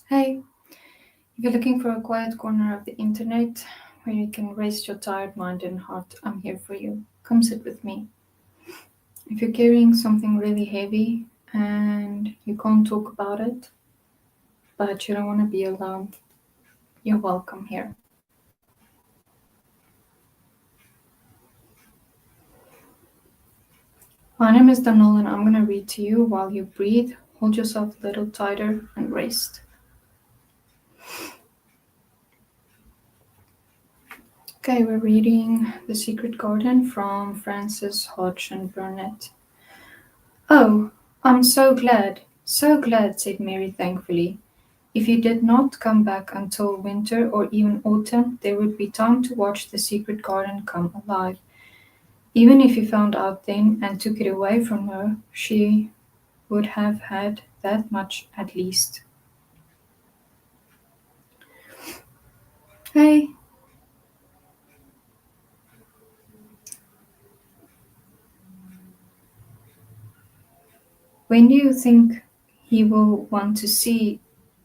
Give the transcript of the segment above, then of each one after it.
Hey, if you're looking for a quiet corner of the internet where you can rest your tired mind and heart, I'm here for you. Come sit with me. If you're carrying something really heavy and you can't talk about it, but you don't want to be alone, you're welcome here. My name is Danol and I'm going to read to you while you breathe. Hold yourself a little tighter and rest. Okay, we're reading The Secret Garden from Frances Hodgson Burnett. Oh, I'm so glad, said Mary thankfully. If you did not come back until winter or even autumn, there would be time to watch the secret garden come alive. Even if you found out then and took it away from her, she would have had that much at least. Hey, when do you think he will want to see?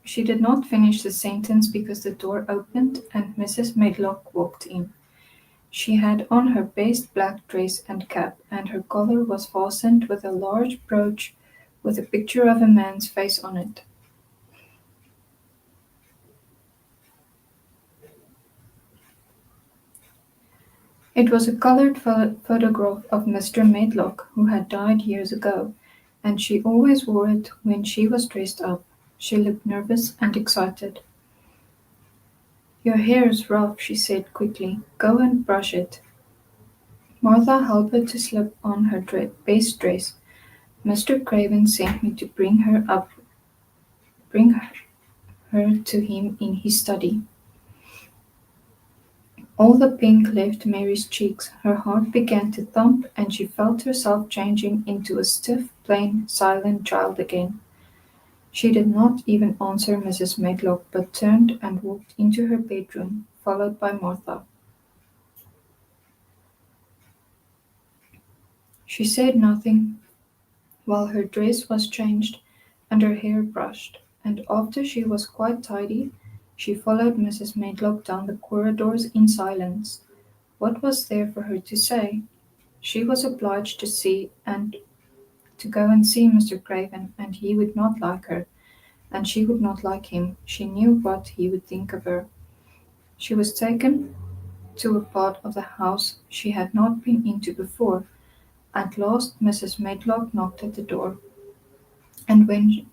She did not finish the sentence because the door opened and Mrs. Medlock walked in. She had on her best black dress and cap, and her collar was fastened with a large brooch with a picture of a man's face on it. It was a colored photograph of Mr. Medlock, who had died years ago, and she always wore it when she was dressed up. She looked nervous and excited. Your hair is rough, she said quickly. Go and brush it. Martha helped her to slip on her best dress. Mr. Craven sent me to bring her to him in his study. All the pink left Mary's cheeks, her heart began to thump, and she felt herself changing into a stiff, plain, silent child again. She did not even answer Mrs. Medlock, but turned and walked into her bedroom, followed by Martha. She said nothing while her dress was changed and her hair brushed, and after she was quite tidy, she followed Mrs. Medlock down the corridors in silence. What was there for her to say? She was obliged to go and see Mr. Craven, and he would not like her, and she would not like him. She knew what he would think of her. She was taken to a part of the house she had not been into before. At last Mrs. Medlock knocked at the door, and when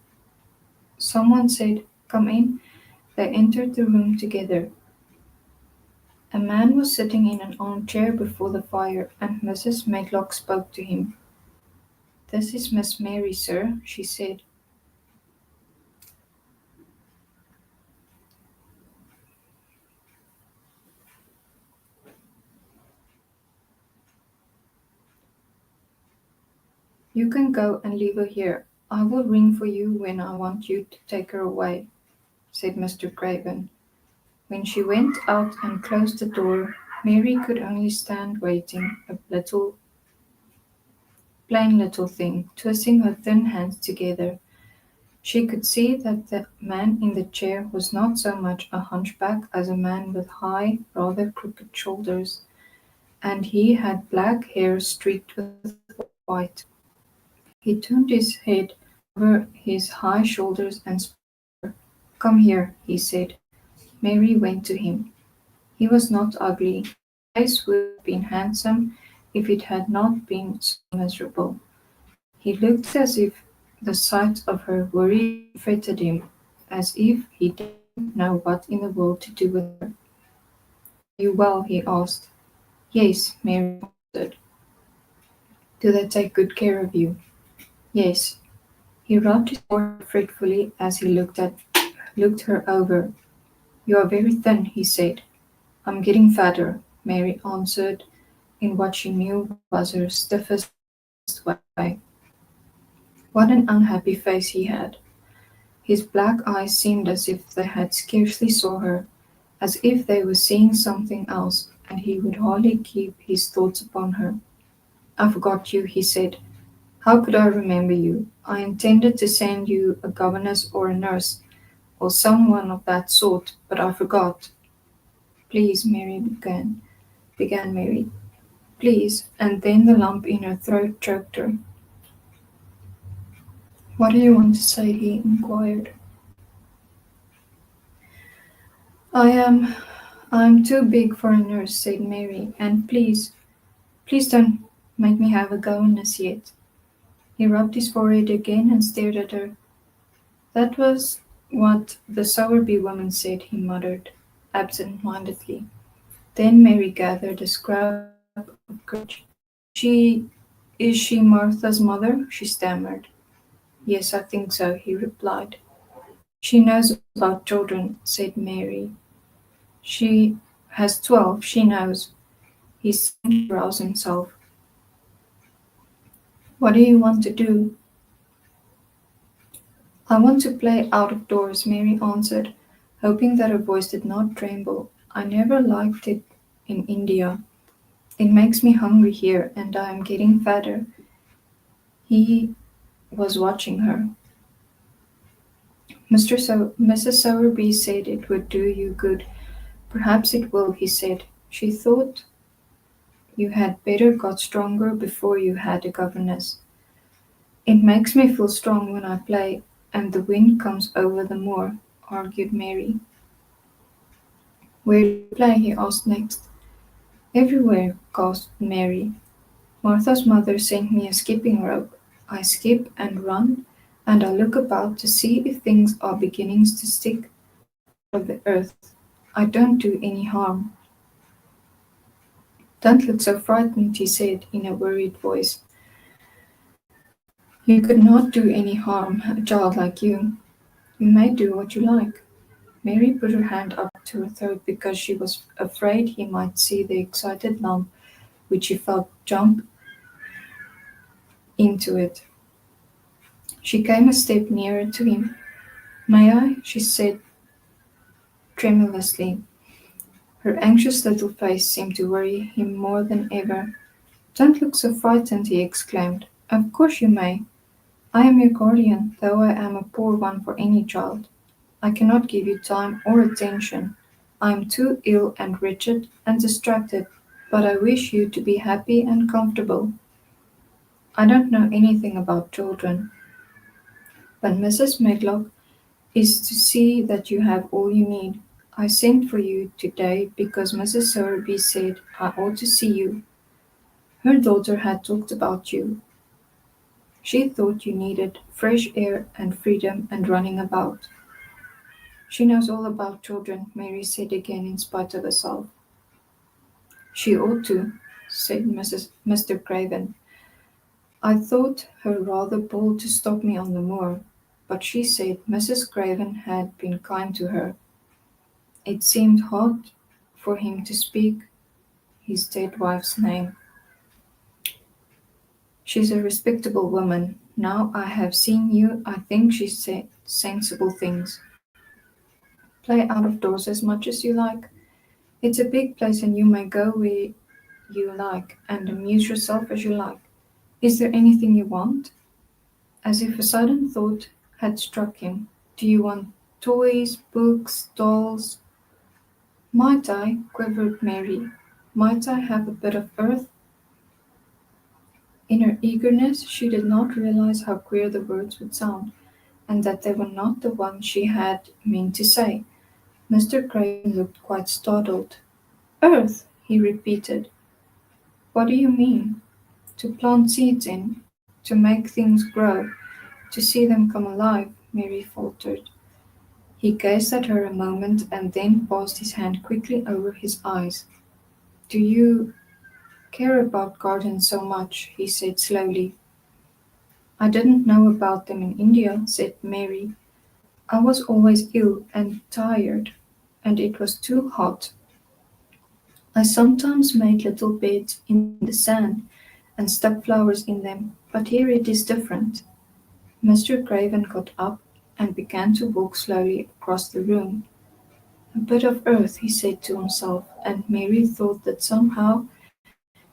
someone said, "Come in," they entered the room together. A man was sitting in an armchair before the fire, and Mrs. Medlock spoke to him. "This is Miss Mary, sir," she said. "You can go and leave her here. I will ring for you when I want you to take her away," said Mr. Craven. When she went out and closed the door, Mary could only stand waiting, a little, plain little thing, twisting her thin hands together. She could see that the man in the chair was not so much a hunchback as a man with high, rather crooked shoulders, and he had black hair streaked with white. He turned his head over his high shoulders and spoke to her. "Come here," he said. Mary went to him. He was not ugly. His face would have been handsome if it had not been so miserable. He looked as if the sight of her worried and fretted him, as if he didn't know what in the world to do with her. "Are you well?" he asked. "Yes," Mary answered. "Do they take good care of you?" "Yes." He rubbed his forehead fretfully as he looked her over. "You are very thin," he said. "I'm getting fatter," Mary answered in what she knew was her stiffest way. What an unhappy face he had! His black eyes seemed as if they had scarcely saw her, as if they were seeing something else, and he would hardly keep his thoughts upon her. "I forgot you," he said. "How could I remember you? I intended to send you a governess or a nurse. or someone of that sort, but I forgot. Please, Mary began Mary. Please, and then the lump in her throat choked her. What do you want to say? He inquired. I am I'm too big for a nurse, said Mary, and please don't make me have a governess yet. He rubbed his forehead again and stared at her. That was what the Sowerby woman said, he muttered, absent-mindedly. Then Mary gathered a scrap of courage. She is she Martha's mother? She stammered. Yes, I think so, he replied. She knows about children, said Mary. She has 12, she knows. He seemed to rouse himself. What do you want to do? I want to play out of doors, Mary answered, hoping that her voice did not tremble. I never liked it in India. It makes me hungry here, and I am getting fatter. He was watching her. Mrs. Sowerby said it would do you good. Perhaps it will, he said. She thought you had better got stronger before you had a governess. It makes me feel strong when I play, and the wind comes over the moor, argued Mary. Where do you play? He asked next. Everywhere, gasped Mary. Martha's mother sent me a skipping rope. I skip and run, and I look about to see if things are beginning to stick out of the earth. I don't do any harm. Don't look so frightened, he said in a worried voice. You could not do any harm, a child like you. You may do what you like. Mary put her hand up to her throat because she was afraid he might see the excited lump which she felt jump into it. She came a step nearer to him. May I? She said tremulously. Her anxious little face seemed to worry him more than ever. Don't look so frightened, he exclaimed. Of course you may. I am your guardian, though I am a poor one for any child. I cannot give you time or attention. I am too ill and wretched and distracted, but I wish you to be happy and comfortable. I don't know anything about children, but Mrs. Medlock is to see that you have all you need. I sent for you today because Mrs. Sowerby said I ought to see you. Her daughter had talked about you. She thought you needed fresh air and freedom and running about. She knows all about children, Mary said again in spite of herself. She ought to, said Mr. Craven. I thought her rather bold to stop me on the moor, but she said Mrs. Craven had been kind to her. It seemed hard for him to speak his dead wife's name. She's a respectable woman. Now I have seen you, I think she said sensible things. Play out of doors as much as you like. It's a big place and you may go where you like and amuse yourself as you like. Is there anything you want? As if a sudden thought had struck him. Do you want toys, books, dolls? Might I? Quivered Mary. Might I have a bit of earth? In her eagerness, she did not realize how queer the words would sound, and that they were not the ones she had meant to say. Mr. Craven looked quite startled. Earth, he repeated. What do you mean? To plant seeds in, to make things grow, to see them come alive, Mary faltered. He gazed at her a moment and then passed his hand quickly over his eyes. Do you care about gardens so much? He said slowly. I didn't know about them in India, said Mary. I was always ill and tired, and it was too hot. I sometimes made little beds in the sand and stuck flowers in them, but here it is different. Mr. Craven got up and began to walk slowly across the room. A bit of earth, he said to himself, and Mary thought that somehow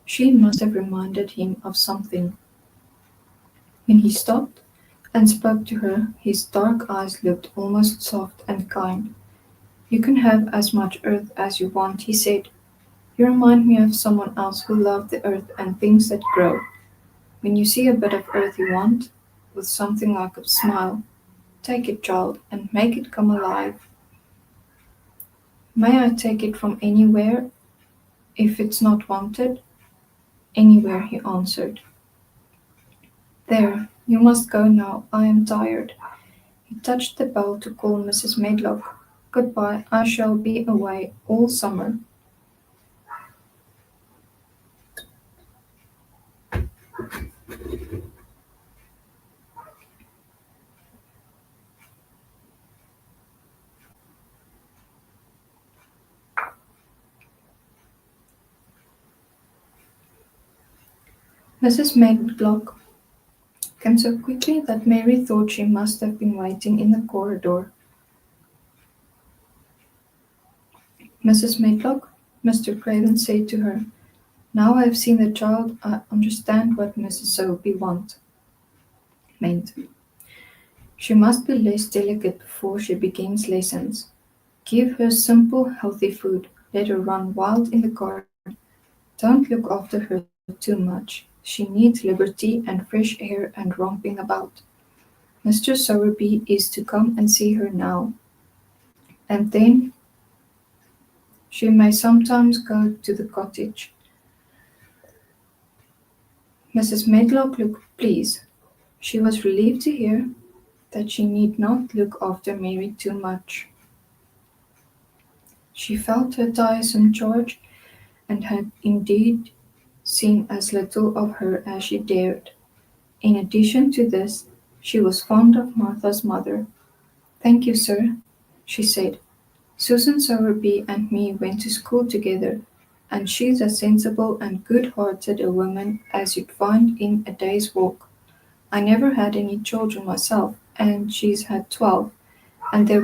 she must have reminded him of something. When he stopped, and spoke to her. His dark eyes looked almost soft and kind. "You can have as much earth as you want," he said. "You remind me of someone else who loved the earth and things that grow. When you see a bit of earth you want, with something like a smile, take it, child, and make it come alive." "May I take it from anywhere if it's not wanted?" "Anywhere," he answered. "There, you must go now. I am tired." He touched the bell to call Mrs. Medlock. "Goodbye. I shall be away all summer." Mrs. Medlock came so quickly that Mary thought she must have been waiting in the corridor. "Mrs. Medlock," Mr. Craven said to her, "now I have seen the child, I understand what Mrs. Sowerby meant. She must be less delicate before she begins lessons. Give her simple, healthy food. Let her run wild in the garden. Don't look after her too much. She needs liberty and fresh air and romping about. Mr. Sowerby is to come and see her now, and then she may sometimes go to the cottage." Mrs. Medlock looked pleased. She was relieved to hear that she need not look after Mary too much. She felt her tiresome charge, and had indeed seen as little of her as she dared. In addition to this, she was fond of Martha's mother. "Thank you, sir," she said. "Susan Sowerby and me went to school together, and she's as sensible and good-hearted a woman as you'd find in a day's walk. I never had any children myself, and she's had 12, and there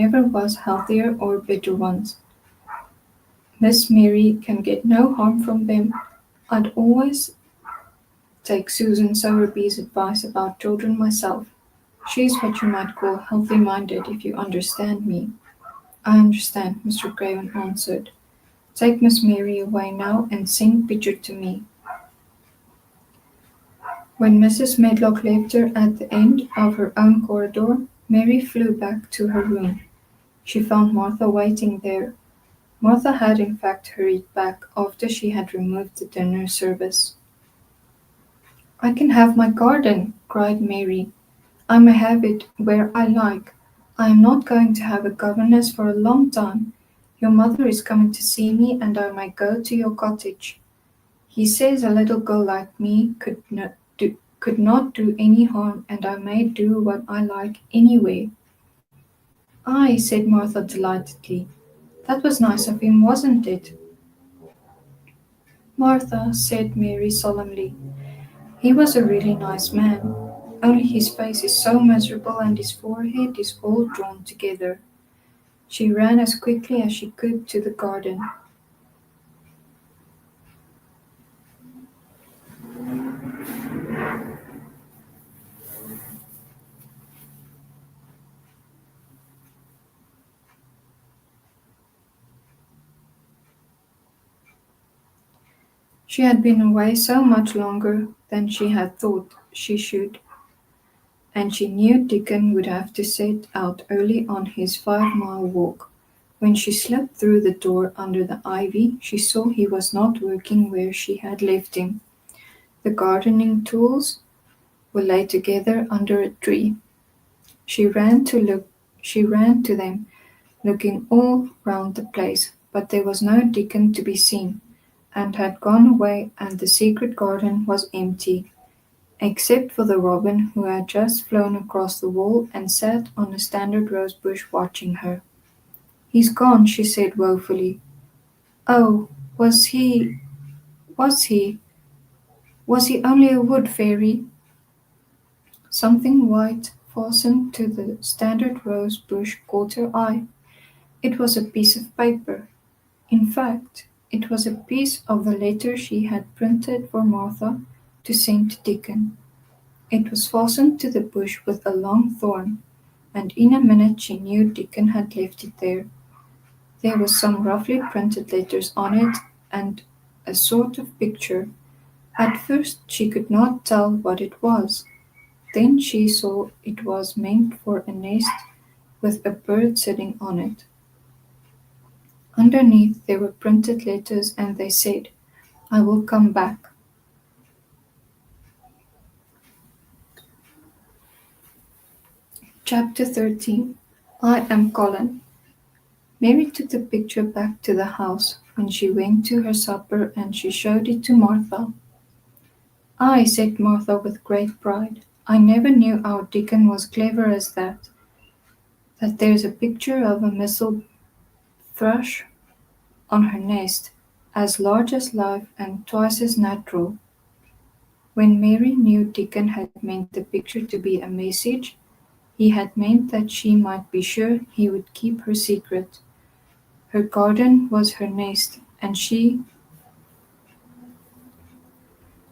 never was healthier or better ones. Miss Mary can get no harm from them. I'd always take Susan Sowerby's advice about children myself. She's what you might call healthy-minded, if you understand me." "I understand," Mr. Craven answered. "Take Miss Mary away now and send Picture to me." When Mrs. Medlock left her at the end of her own corridor, Mary flew back to her room. She found Martha waiting there. Martha had in fact hurried back after she had removed the dinner service. "I can have my garden," cried Mary. "I may have it where I like. I am not going to have a governess for a long time. Your mother is coming to see me, and I may go to your cottage. He says a little girl like me could not do any harm, and I may do what I like anyway." "Aye," said Martha delightedly. "That was nice of him, wasn't it?" "Martha," said Mary solemnly, "he was a really nice man. Only his face is so miserable and his forehead is all drawn together." She ran as quickly as she could to the garden. She had been away so much longer than she had thought she should, and she knew Dickon would have to set out early on his 5-mile walk. When she slipped through the door under the ivy, she saw he was not working where she had left him. The gardening tools were laid together under a tree. She ran to them, looking all round the place, but there was no Dickon to be seen, and had gone away, and the secret garden was empty, except for the robin who had just flown across the wall and sat on a standard rose bush watching her. "He's gone," she said woefully. "Oh, was he, was he only a wood fairy?" Something white fastened to the standard rose bush caught her eye. It was a piece of paper. In fact, it was a piece of the letter she had printed for Martha to send to Dickon. It was fastened to the bush with a long thorn, and in a minute she knew Dickon had left it there. There was some roughly printed letters on it and a sort of picture. At first she could not tell what it was. Then she saw it was meant for a nest with a bird sitting on it. Underneath there were printed letters and they said, "I will come back." Chapter 13. I am Colin. Mary took the picture back to the house when she went to her supper and she showed it to Martha. "I," said Martha with great pride, "I never knew our Dickon was clever as that. That there's a picture of a missel thrush on her nest, as large as life and twice as natural." When Mary knew Dickon had meant the picture to be a message, he had meant that she might be sure he would keep her secret. Her garden was her nest, and she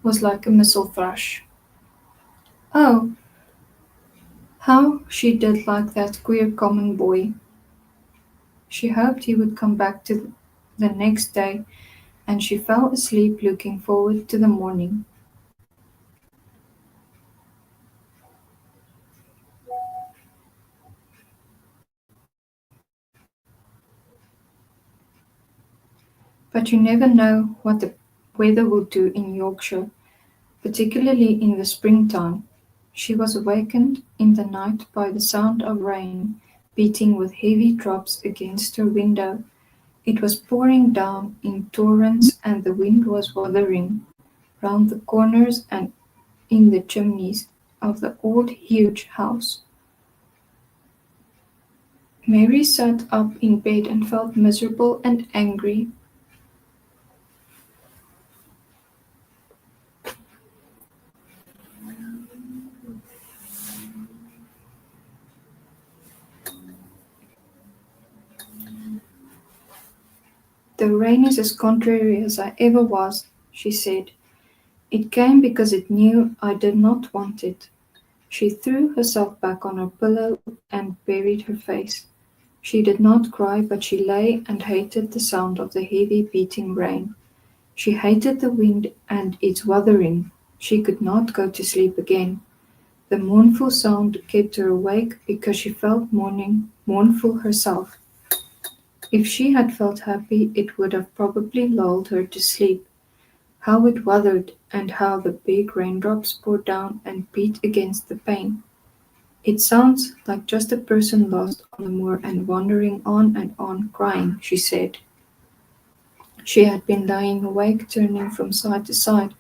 was like a missel thrush. Oh, how she did like that queer common boy! She hoped he would come back to the next day, and she fell asleep looking forward to the morning. But you never know what the weather will do in Yorkshire, particularly in the springtime. She was awakened in the night by the sound of rain beating with heavy drops against her window. It was pouring down in torrents and the wind was wuthering round the corners and in the chimneys of the old huge house. Mary sat up in bed and felt miserable and angry. "The rain is as contrary as I ever was," she said. "It came because it knew I did not want it." She threw herself back on her pillow and buried her face. She did not cry, but she lay and hated the sound of the heavy beating rain. She hated the wind and its wuthering. She could not go to sleep again. The mournful sound kept her awake because she felt mournful herself. If she had felt happy, it would have probably lulled her to sleep. How it wuthered, and how the big raindrops poured down and beat against the pane. "It sounds like just a person lost on the moor and wandering on and on, crying," she said. She had been lying awake, turning from side to side,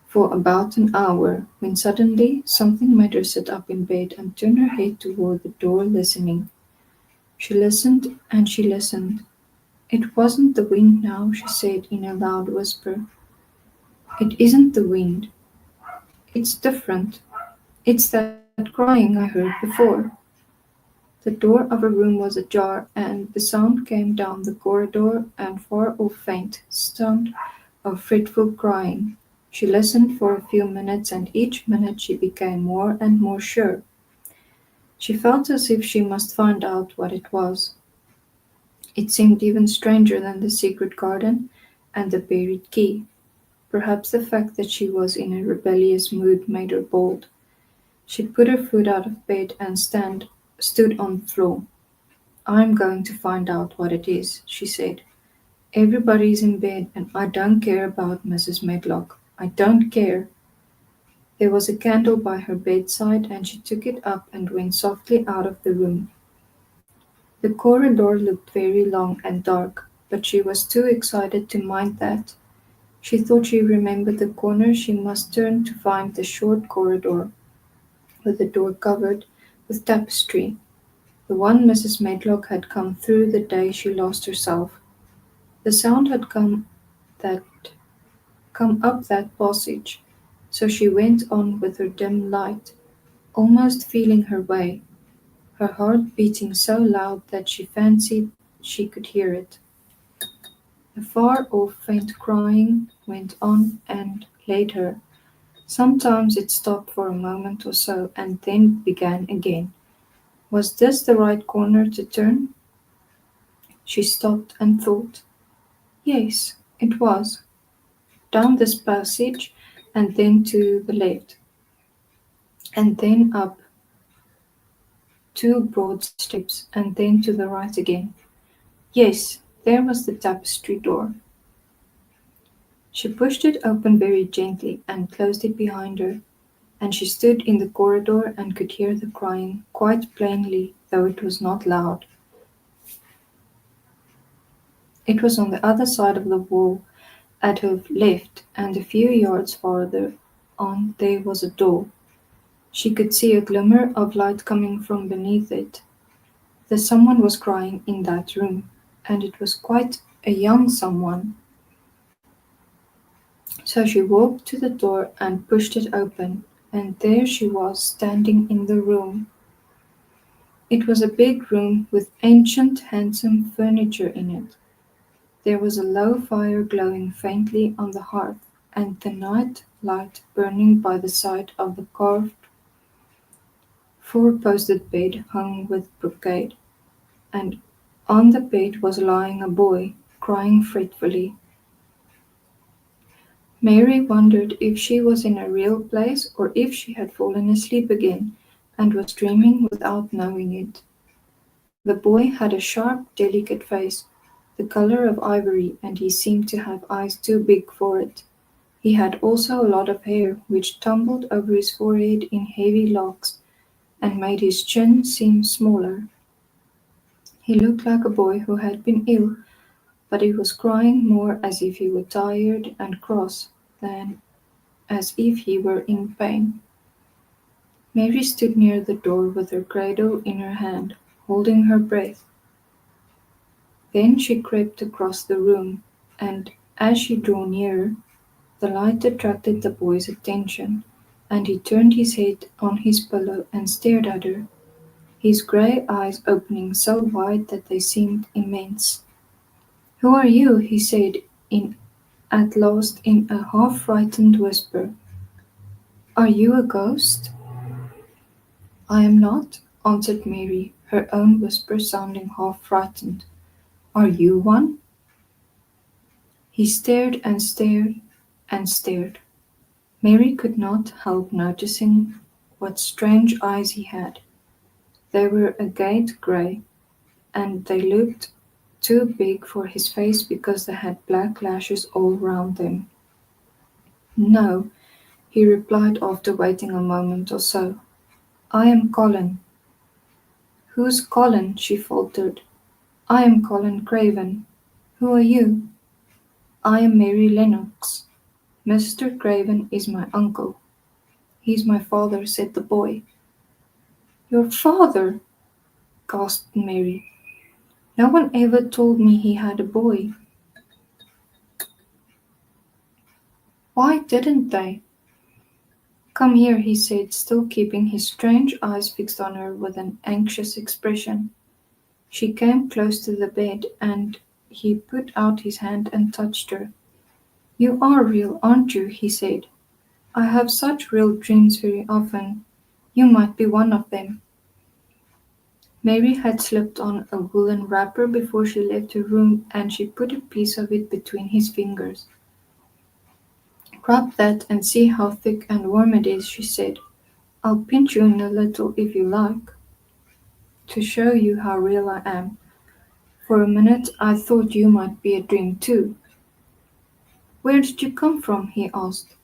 for about an hour, when suddenly something made her sit up in bed and turn her head toward the door, listening. She listened and she listened. "It wasn't the wind now," she said in a loud whisper. "It isn't the wind. It's different. It's that crying I heard before." The door of her room was ajar, and the sound came down the corridor, and far-off faint sound of fretful crying. She listened for a few minutes, and each minute she became more and more sure. She felt as if she must find out what it was. It seemed even stranger than the secret garden and the buried key. Perhaps the fact that she was in a rebellious mood made her bold. She put her foot out of bed and stood on the floor. "I'm going to find out what it is," she said. "Everybody's in bed and I don't care about Mrs. Medlock. I don't care." There was a candle by her bedside and she took it up and went softly out of the room. The corridor looked very long and dark, but she was too excited to mind that. She thought she remembered the corner she must turn to find the short corridor, with the door covered with tapestry, the one Mrs. Medlock had come through the day she lost herself. The sound had that come up that passage, so she went on with her dim light, almost feeling her way, her heart beating so loud that she fancied she could hear it. The far-off faint crying went on and later, Sometimes it stopped for a moment or so and then began again. Was this the right corner to turn? She stopped and thought. Yes, it was. Down this passage, and then to the left, and then up two broad steps, and then to the right again. Yes, there was the tapestry door. She pushed it open very gently and closed it behind her, and she stood in the corridor and could hear the crying quite plainly, though it was not loud. It was on the other side of the wall at her left, and a few yards farther on there was a door. She could see a glimmer of light coming from beneath it. The someone was crying in that room, and it was quite a young someone. So she walked to the door and pushed it open, and there she was standing in the room. It was a big room with ancient, handsome furniture in it. There was a low fire glowing faintly on the hearth, and the night light burning by the side of the carved four-posted bed hung with brocade, and on the bed was lying a boy, crying fretfully. Mary wondered if she was in a real place or if she had fallen asleep again and was dreaming without knowing it. The boy had a sharp, delicate face, the color of ivory, and he seemed to have eyes too big for it. He had also a lot of hair, which tumbled over his forehead in heavy locks and made his chin seem smaller. He looked like a boy who had been ill, but he was crying more as if he were tired and cross than as if he were in pain. Mary stood near the door with her cradle in her hand, holding her breath. Then she crept across the room, and as she drew nearer, the light attracted the boy's attention, and he turned his head on his pillow and stared at her, his grey eyes opening so wide that they seemed immense. "Who are you?" he said at last in a half-frightened whisper. "Are you a ghost?" "I am not," answered Mary, her own whisper sounding half-frightened. "Are you one?" He stared and stared and stared. Mary could not help noticing what strange eyes he had. They were agate grey, and they looked too big for his face because they had black lashes all round them. "No," he replied after waiting a moment or so. "I am Colin." "Who's Colin?" she faltered. "I am Colin Craven. Who are you?" "I am Mary Lennox. Mr. Craven is my uncle." "He's my father," said the boy. "Your father?" gasped Mary. "No one ever told me he had a boy." "Why didn't they?" "Come here," he said, still keeping his strange eyes fixed on her with an anxious expression. She came close to the bed, and he put out his hand and touched her. "You are real, aren't you?" he said. "I have such real dreams very often. You might be one of them." Mary had slipped on a woolen wrapper before she left her room, and she put a piece of it between his fingers. "Rub that and see how thick and warm it is," she said. "I'll pinch you in a little if you like, to show you how real I am. For a minute I thought you might be a dream too." "Where did you come from?" he asked.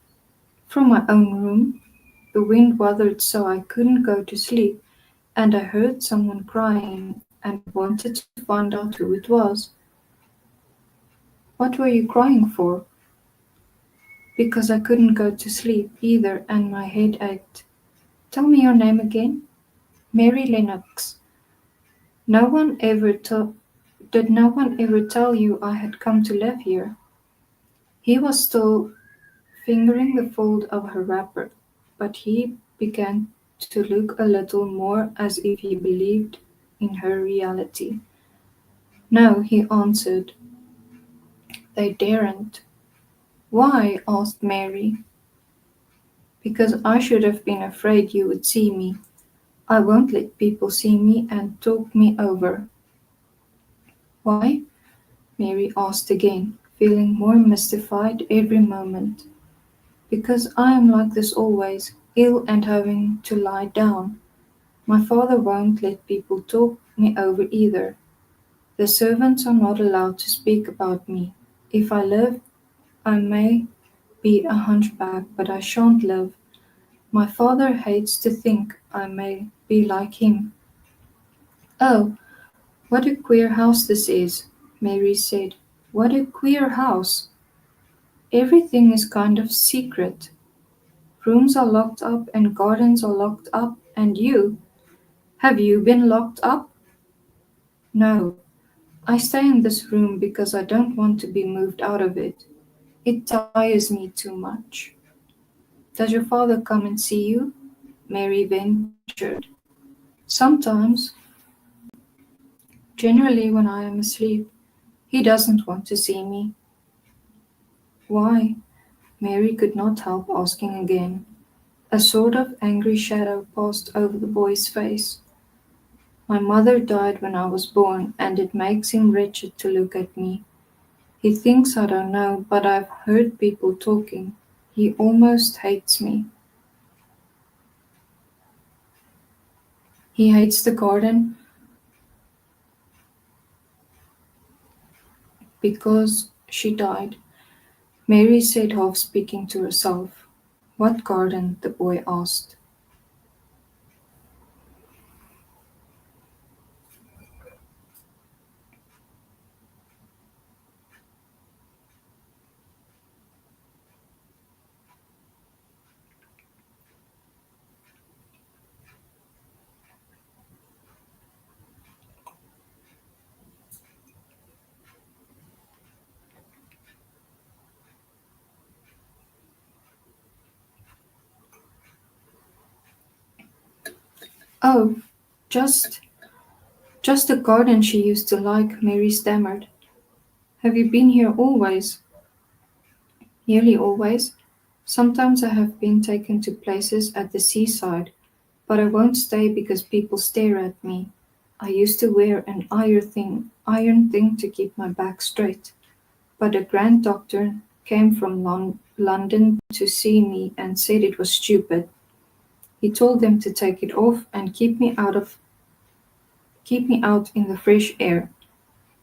"From my own room. The wind wuthered so I couldn't go to sleep, and I heard someone crying and wanted to find out who it was." "What were you crying for?" "Because I couldn't go to sleep either and my head ached." "Tell me your name again." "Mary Lennox." No one ever to- Did no one ever tell you I had come to live here?" He was still fingering the fold of her wrapper, but he began to look a little more as if he believed in her reality. "No," he answered, "they daren't." "Why?" asked Mary. Because I should have been afraid you would see me. I won't let people see me and talk me over. Why? Mary asked again, feeling more mystified every moment. Because I am like this always, ill and having to lie down. My father won't let people talk me over either. The servants are not allowed to speak about me. If I live, I may be a hunchback, but I shan't live. My father hates to think I may be like him. Oh, what a queer house this is, Mary said. What a queer house. Everything is kind of secret. Rooms are locked up and gardens are locked up, and you, have you been locked up? No, I stay in this room because I don't want to be moved out of it. It tires me too much. Does your father come and see you? Mary ventured. Sometimes, generally when I am asleep. He doesn't want to see me. Why? Mary could not help asking again. A sort of angry shadow passed over the boy's face. My mother died when I was born, and it makes him wretched to look at me. He thinks I don't know, but I've heard people talking. He almost hates me. He hates the garden because she died, Mary said, half speaking to herself. What garden? The boy asked. Oh, just just the garden she used to like, Mary stammered. Have you been here always? Nearly always. Sometimes I have been taken to places at the seaside, but I won't stay because people stare at me. I used to wear an iron thing to keep my back straight, but a grand doctor came from London to see me and said it was stupid. He told them to take it off and keep me out in the fresh air.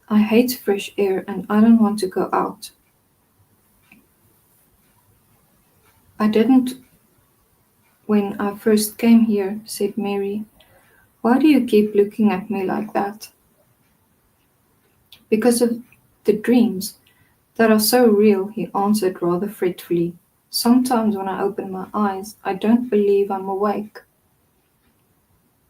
I hate fresh air and I don't want to go out. I didn't when I first came here, said Mary. Why do you keep looking at me like that? Because of the dreams that are so real, he answered rather fretfully. Sometimes when I open my eyes, I don't believe I'm awake.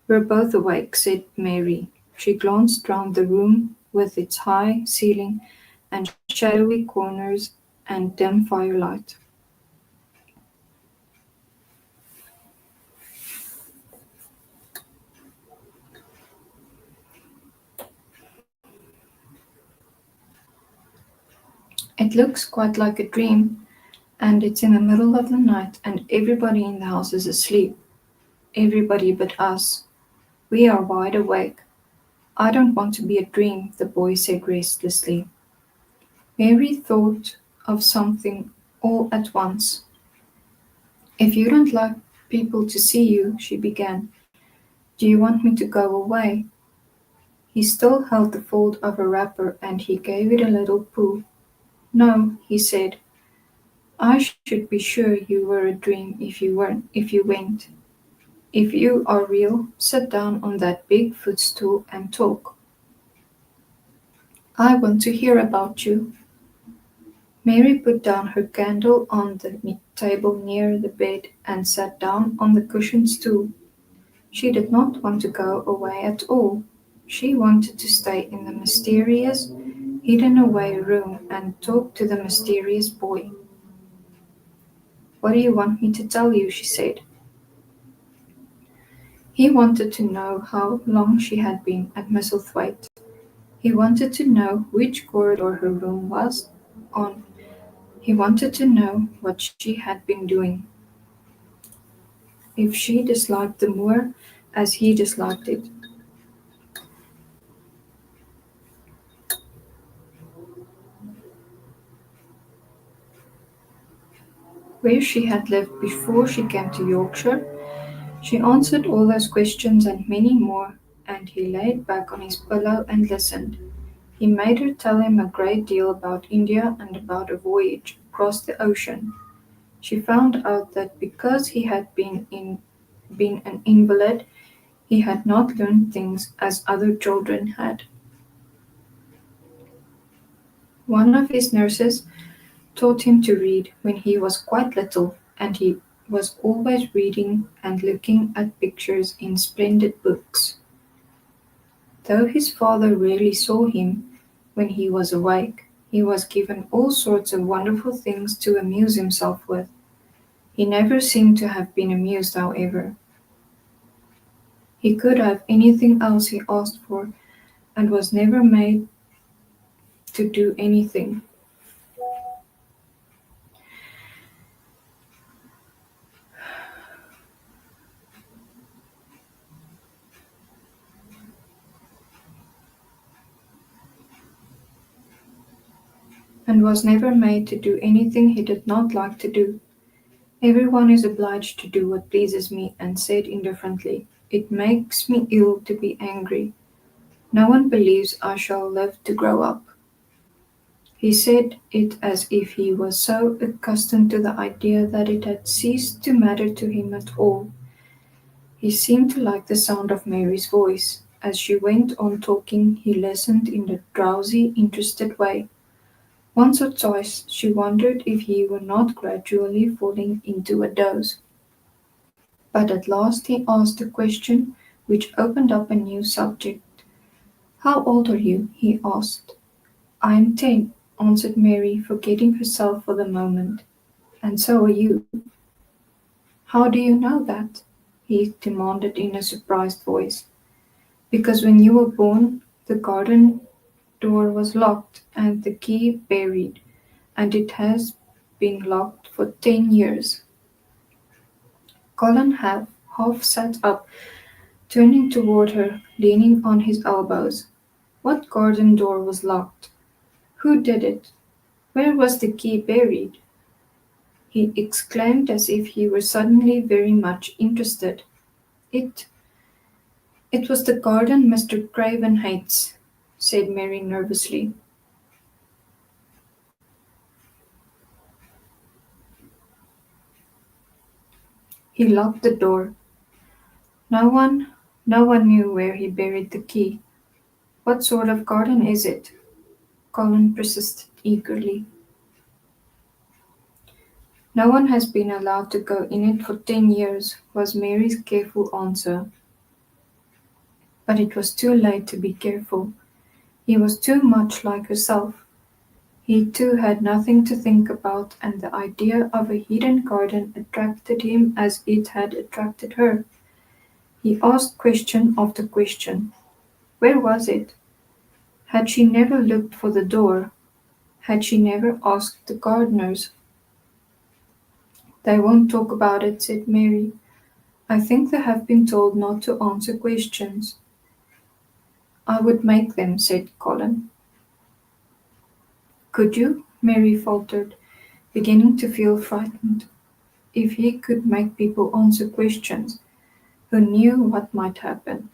We're both awake, said Mary. She glanced round the room with its high ceiling and shadowy corners and dim firelight. It looks quite like a dream, and it's in the middle of the night, and everybody in the house is asleep. Everybody but us. We are wide awake. I don't want to be a dream, the boy said restlessly. Mary thought of something all at once. If you don't like people to see you, she began, do you want me to go away? He still held the fold of her wrapper and he gave it a little pull. No, he said, I should be sure you were a dream if you went. If you are real, sit down on that big footstool and talk. I want to hear about you. Mary put down her candle on the table near the bed and sat down on the cushioned stool. She did not want to go away at all. She wanted to stay in the mysterious, hidden away room and talk to the mysterious boy. What do you want me to tell you? She said. He wanted to know how long she had been at Misselthwaite. He wanted to know which corridor her room was on. He wanted to know what she had been doing. if she disliked the moor as he disliked it. Where she had lived before she came to Yorkshire, she answered all those questions and many more, and he laid back on his pillow and listened. He made her tell him a great deal about India and about a voyage across the ocean. She found out that because he had been an invalid, he had not learned things as other children had. One of his nurses taught him to read when he was quite little, and he was always reading and looking at pictures in splendid books. Though his father rarely saw him when he was awake, he was given all sorts of wonderful things to amuse himself with. He never seemed to have been amused, however. He could have anything else he asked for, and was never made to do anything, and was never made to do anything he did not like to do. Everyone is obliged to do what pleases me, and said indifferently, "It makes me ill to be angry. No one believes I shall live to grow up." He said it as if he was so accustomed to the idea that it had ceased to matter to him at all. He seemed to like the sound of Mary's voice. As she went on talking, he listened in a drowsy, interested way. Once or twice she wondered if he were not gradually falling into a doze. But at last he asked a question which opened up a new subject. "How old are you?" he asked. "I am 10," answered Mary, forgetting herself for the moment. "And so are you." "How do you know that?" he demanded in a surprised voice. "Because when you were born, the garden door was locked and the key buried, and it has been locked for 10 years." Colin half sat up, turning toward her, leaning on his elbows. What garden door was locked? Who did it? Where was the key buried? He exclaimed as if he were suddenly very much interested. It it was the garden Mr. Craven hates, said Mary nervously. He locked the door. No one no one knew where he buried the key. What sort of garden is it? Colin persisted eagerly. No one has been allowed to go in it for 10 years, was Mary's careful answer. But it was too late to be careful. He was too much like herself. He too had nothing to think about, and the idea of a hidden garden attracted him as it had attracted her. He asked question after question. Where was it? Had she never looked for the door? Had she never asked the gardeners? "They won't talk about it," said Mary. "I think they have been told not to answer questions." "I would make them," said Colin. "Could you?" Mary faltered, beginning to feel frightened. If he could make people answer questions, who knew what might happen?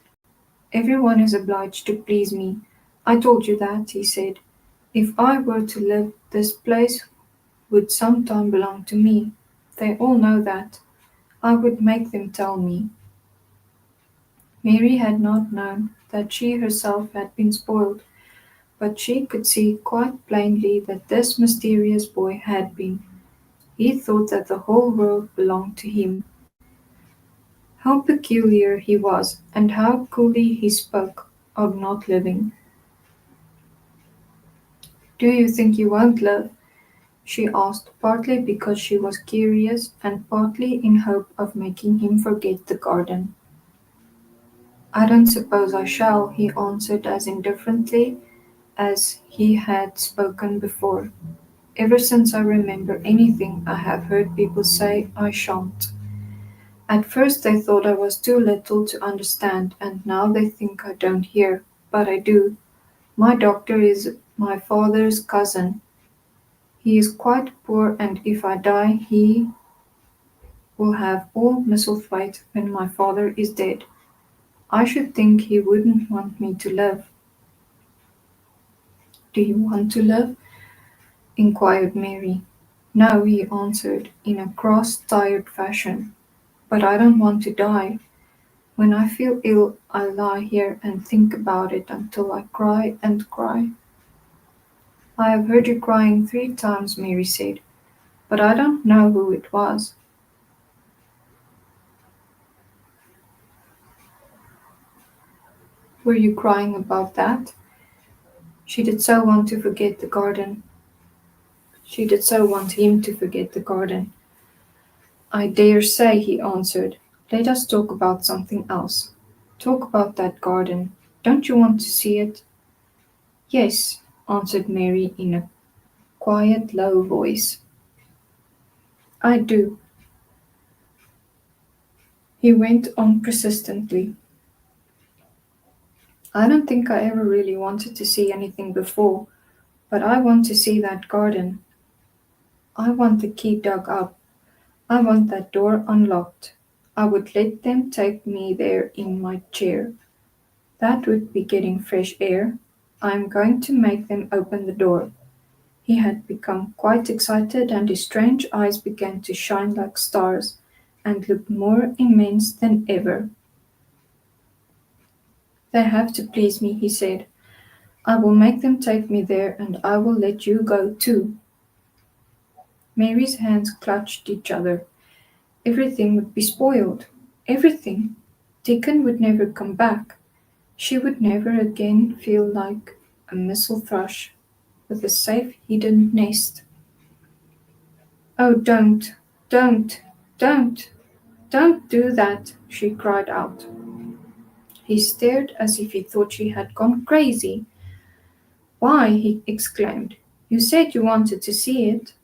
"Everyone is obliged to please me. I told you that," he said. "If I were to live, this place would some time belong to me. They all know that. I would make them tell me." Mary had not known that she herself had been spoiled, but she could see quite plainly that this mysterious boy had been. He thought that the whole world belonged to him. How peculiar he was, and how coolly he spoke of not living. "Do you think you won't live?" she asked, partly because she was curious, and partly in hope of making him forget the garden. "I don't suppose I shall," he answered as indifferently as he had spoken before. "Ever since I remember anything I have heard people say I shan't." At first they thought I was too little to understand, and now they think I don't hear. But I do. My doctor is my father's cousin. He is quite poor, and if I die, he will have all Misselthwaite when my father is dead. I should think he wouldn't want me to live. Do you want to live? Inquired Mary. No, he answered, in a cross, tired fashion. But I don't want to die. When I feel ill, I lie here and think about it until I cry and cry. I have heard you crying 3 times, Mary said, but I don't know who it was. Were you crying about that? She did so want to forget the garden. She did so want him to forget the garden. I dare say, he answered. Let us talk about something else. Talk about that garden. Don't you want to see it? Yes, answered Mary in a quiet, low voice. I do. He went on persistently. I don't think I ever really wanted to see anything before, but I want to see that garden. I want the key dug up. I want that door unlocked. I would let them take me there in my chair. That would be getting fresh air. I am going to make them open the door. He had become quite excited, and his strange eyes began to shine like stars, and looked more immense than ever. They have to please me, he said. I will make them take me there, and I will let you go too. Mary's hands clutched each other. Everything would be spoiled. Everything. Dickon would never come back. She would never again feel like a missel thrush with a safe hidden nest. Oh, don't, don't, don't do that, she cried out. He stared as if he thought she had gone crazy. Why, he exclaimed. You said you wanted to see it.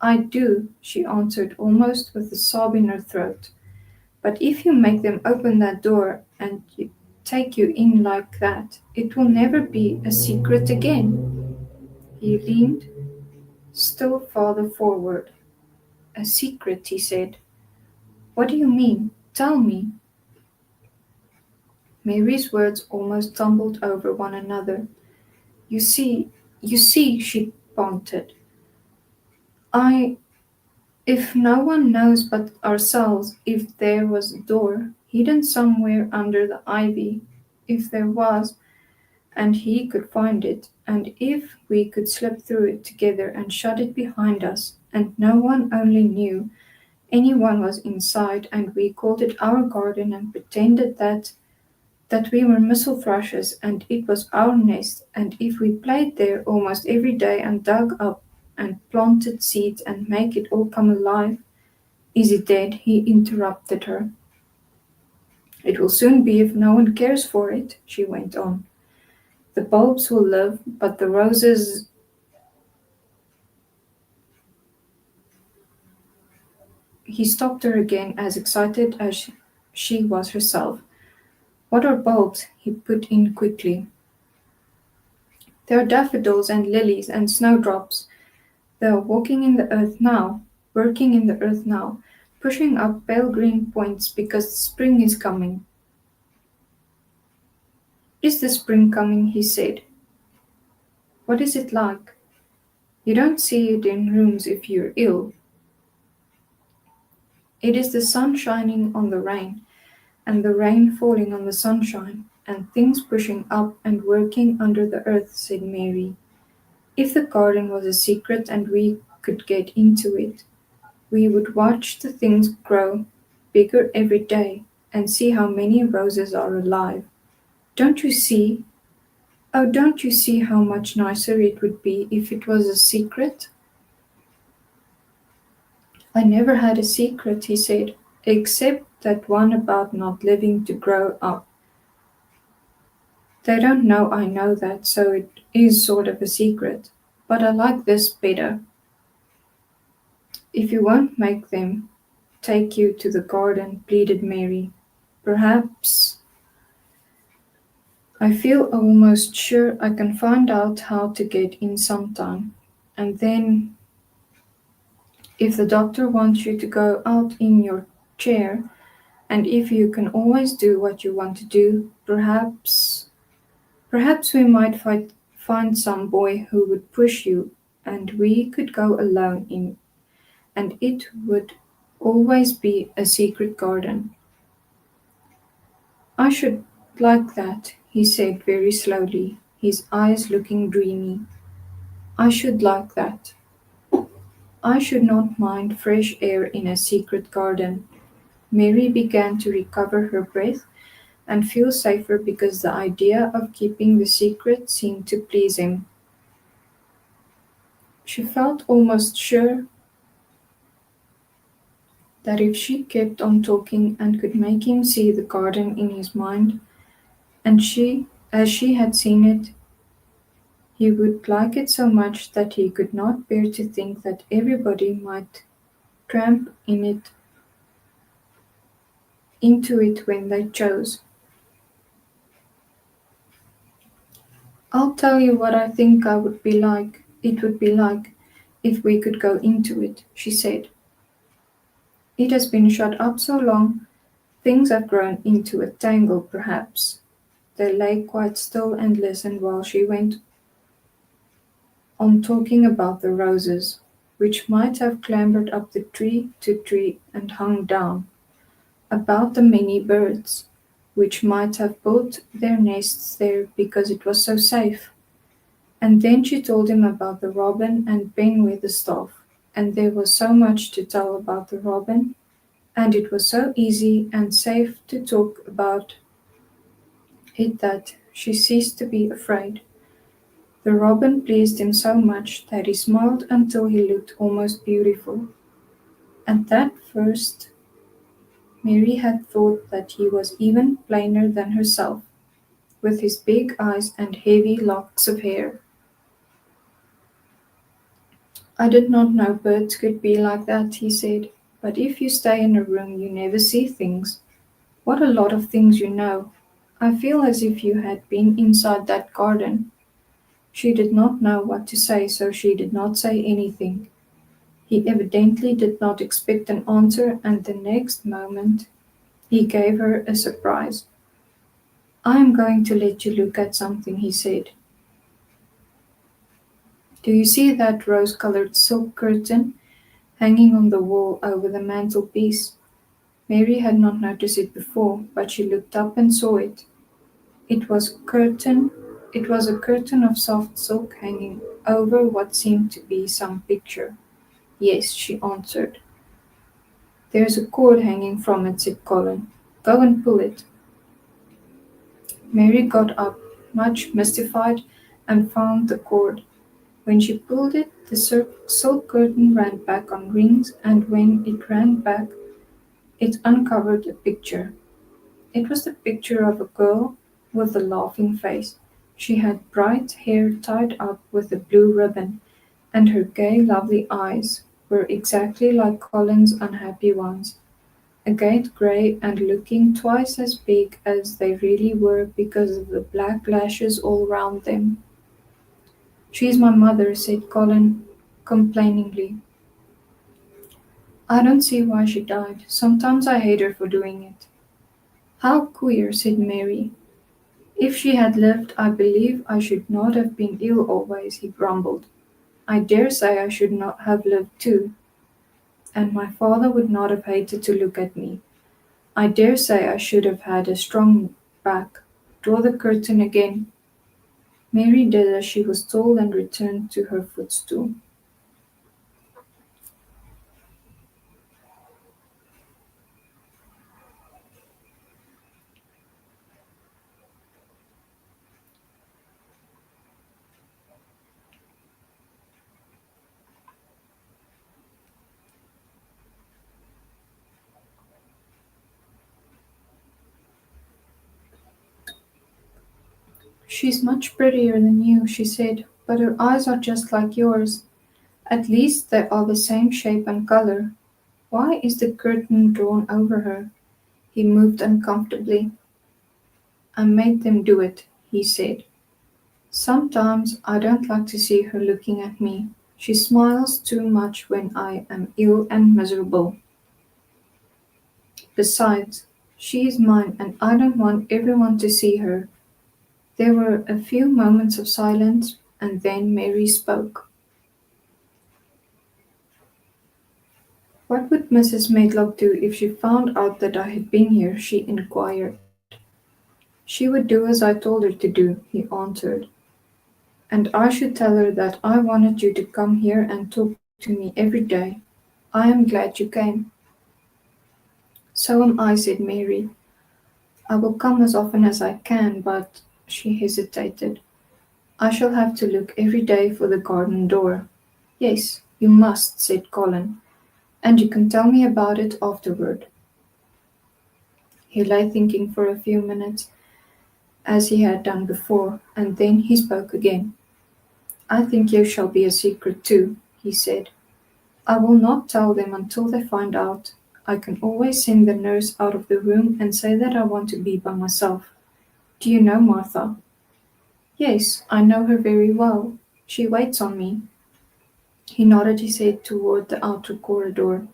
I do, she answered almost with a sob in her throat. But if you make them open that door and take you in like that, it will never be a secret again. He leaned still farther forward. A secret, he said. What do you mean? Tell me. Mary's words almost tumbled over one another. You see, you see, she panted. I If no one knows but ourselves, if there was a door hidden somewhere under the ivy, if there was, and he could find it, and if we could slip through it together and shut it behind us, and no one only knew anyone was inside, and we called it our garden and pretended that we were missel thrushes and it was our nest, and if we played there almost every day and dug up and planted seeds and make it all come alive. Is it dead? He interrupted her. It will soon be if no one cares for it, she went on. The bulbs will live, but the roses. He stopped her again, as excited as she was herself. What are bulbs? He put in quickly. There are daffodils and lilies and snowdrops. They are walking in the earth now, working in the earth now, pushing up pale green points because the spring is coming. Is the spring coming? He said. What is it like? You don't see it in rooms if you're ill. It is the sun shining on the rain, and the rain falling on the sunshine, and things pushing up and working under the earth, said Mary. If the garden was a secret and we could get into it, we would watch the things grow bigger every day and see how many roses are alive. Don't you see? Oh, don't you see how much nicer it would be if it was a secret? I never had a secret, he said, except that one about not living to grow up. They don't know I know that, so it is sort of a secret. But I like this better. If you won't make them, take you to the garden, pleaded Mary. Perhaps I feel almost sure I can find out how to get in sometime. And then, if the doctor wants you to go out in your chair, and if you can always do what you want to do, perhaps we might find some boy who would push you, and we could go alone in, and it would always be a secret garden. I should like that, he said very slowly, his eyes looking dreamy. I should like that. I should not mind fresh air in a secret garden. Mary began to recover her breath and feel safer because the idea of keeping the secret seemed to please him. She felt almost sure that if she kept on talking and could make him see the garden in his mind, and as she had seen it, he would like it so much that he could not bear to think that everybody might tramp into it when they chose. I'll tell you what I think it would be like if we could go into it, she said. It has been shut up so long, things have grown into a tangle perhaps. They lay quite still and listened while she went on talking about the roses, which might have clambered up the tree to tree and hung down, about the many birds, which might have built their nests there because it was so safe. And then she told him about the robin and Ben Weatherstaff, and there was so much to tell about the robin, and it was so easy and safe to talk about it that she ceased to be afraid. The robin pleased him so much that he smiled until he looked almost beautiful. At that first, Mary had thought that he was even plainer than herself, with his big eyes and heavy locks of hair. I did not know birds could be like that, he said. But if you stay in a room, you never see things. What a lot of things you know. I feel as if you had been inside that garden. She did not know what to say, so she did not say anything. He evidently did not expect an answer, and the next moment he gave her a surprise. I am going to let you look at something, he said. Do you see that rose-colored silk curtain hanging on the wall over the mantelpiece? Mary had not noticed it before, but she looked up and saw it. It was curtain it was a curtain of soft silk hanging over what seemed to be some picture. Yes, she answered. There's a cord hanging from it, said Colin. Go and pull it. Mary got up, much mystified, and found the cord. When she pulled it, the silk curtain ran back on rings, and when it ran back, it uncovered a picture. It was the picture of a girl with a laughing face. She had bright hair tied up with a blue ribbon, and her gay, lovely eyes were exactly like Colin's unhappy ones, agate grey and looking twice as big as they really were because of the black lashes all round them. She's my mother, said Colin complainingly. I don't see why she died. Sometimes I hate her for doing it. How queer, said Mary. If she had lived, I believe I should not have been ill always, he grumbled. I dare say I should not have lived too, and my father would not have hated to look at me. I dare say I should have had a strong back. Draw the curtain again. Mary did as she was told and returned to her footstool. She's much prettier than you, she said, but her eyes are just like yours. At least they are the same shape and color. Why is the curtain drawn over her? He moved uncomfortably. I made them do it, he said. Sometimes I don't like to see her looking at me. She smiles too much when I am ill and miserable. Besides, she is mine and I don't want everyone to see her. There were a few moments of silence and then Mary spoke. What would Mrs. Medlock do if she found out that I had been here? She inquired. She would do as I told her to do, he answered. And I should tell her that I wanted you to come here and talk to me every day. I am glad you came. So am I, said Mary. I will come as often as I can, but she hesitated. I shall have to look every day for the garden door. Yes, you must, said Colin, and you can tell me about it afterward. He lay thinking for a few minutes, as he had done before, and then he spoke again. I think you shall be a secret too, he said. I will not tell them until they find out. I can always send the nurse out of the room and say that I want to be by myself. Do you know Martha? Yes, I know her very well. She waits on me. He nodded his head toward the outer corridor.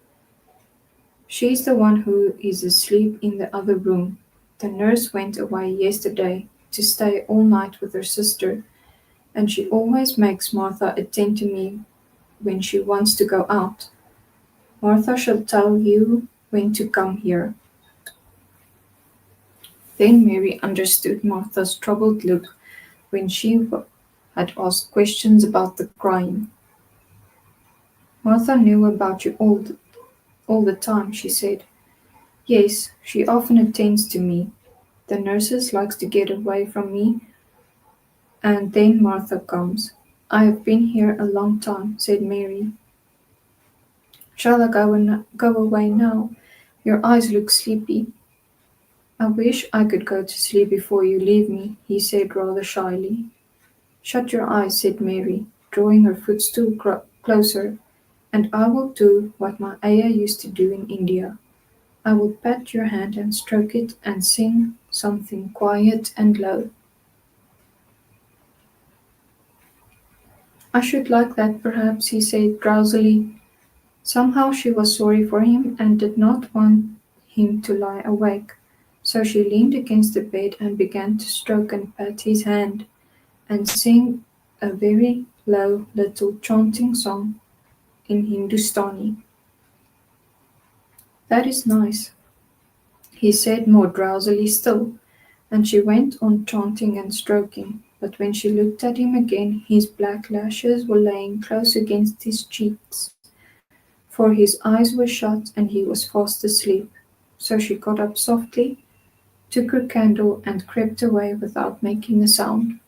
She's the one who is asleep in the other room. The nurse went away yesterday to stay all night with her sister, and she always makes Martha attend to me when she wants to go out. Martha shall tell you when to come here. Then Mary understood Martha's troubled look when she had asked questions about the crying. Martha knew about you all the time, she said. Yes, she often attends to me. The nurses likes to get away from me, and then Martha comes. I have been here a long time, said Mary. Shall I go away now? Your eyes look sleepy. I wish I could go to sleep before you leave me, he said rather shyly. Shut your eyes, said Mary, drawing her footstool closer, and I will do what my ayah used to do in India. I will pat your hand and stroke it and sing something quiet and low. I should like that perhaps, he said drowsily. Somehow she was sorry for him and did not want him to lie awake, so she leaned against the bed and began to stroke and pat his hand, and sing a very low little chanting song in Hindustani. That is nice, he said more drowsily still, and she went on chanting and stroking, but when she looked at him again his black lashes were laying close against his cheeks, for his eyes were shut and he was fast asleep. So she got up softly, took her candle, and crept away without making a sound.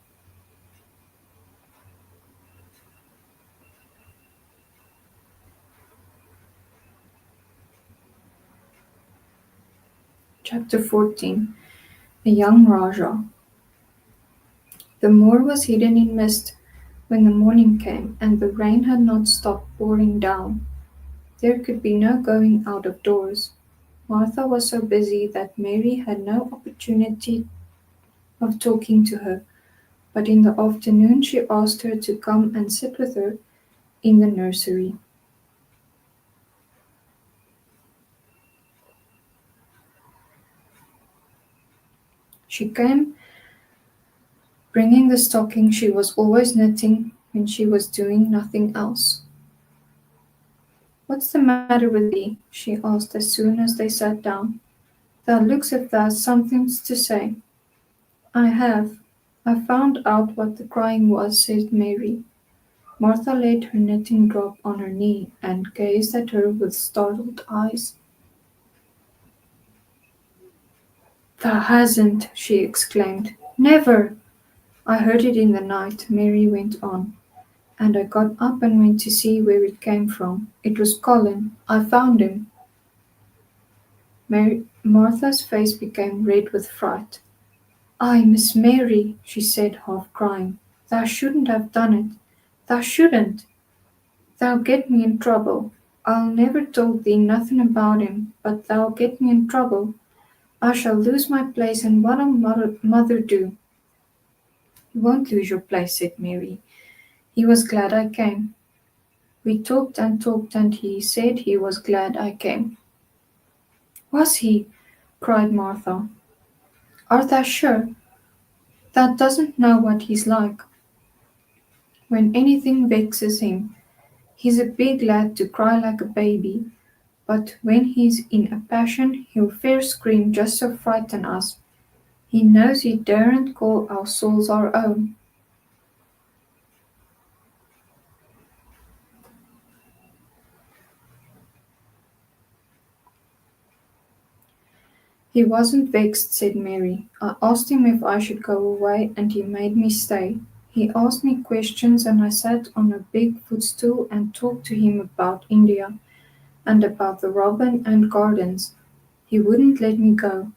Chapter 14. A Young Rajah. The moor was hidden in mist when the morning came, and the rain had not stopped pouring down. There could be no going out of doors. Martha was so busy that Mary had no opportunity of talking to her, but in the afternoon she asked her to come and sit with her in the nursery. She came, bringing the stocking she was always knitting when she was doing nothing else. What's the matter with thee? She asked as soon as they sat down. Thou looks as if thou'st something to say. I have. I found out what the crying was, said Mary. Martha let her knitting drop on her knee and gazed at her with startled eyes. Thou hasn't, she exclaimed. Never! I heard it in the night, Mary went on, and I got up and went to see where it came from. It was Colin. I found him. Martha's face became red with fright. "Ay, Miss Mary," she said, half crying, "thou shouldn't have done it. Thou shouldn't. Thou'll get me in trouble." I'll never told thee nothing about him, but thou'll get me in trouble. I shall lose my place, and what'll mother do? You won't lose your place, said Mary. He was glad I came. We talked, and he said he was glad I came. Was he? Cried Martha. Art thou sure? Thou doesn't know what he's like. When anything vexes him, he's a big lad to cry like a baby, but when he's in a passion, he'll fair scream just to frighten us. He knows he daren't call our souls our own. He wasn't vexed, said Mary. I asked him if I should go away, and he made me stay. He asked me questions, and I sat on a big footstool and talked to him about India and about the robin and gardens. He wouldn't let me go.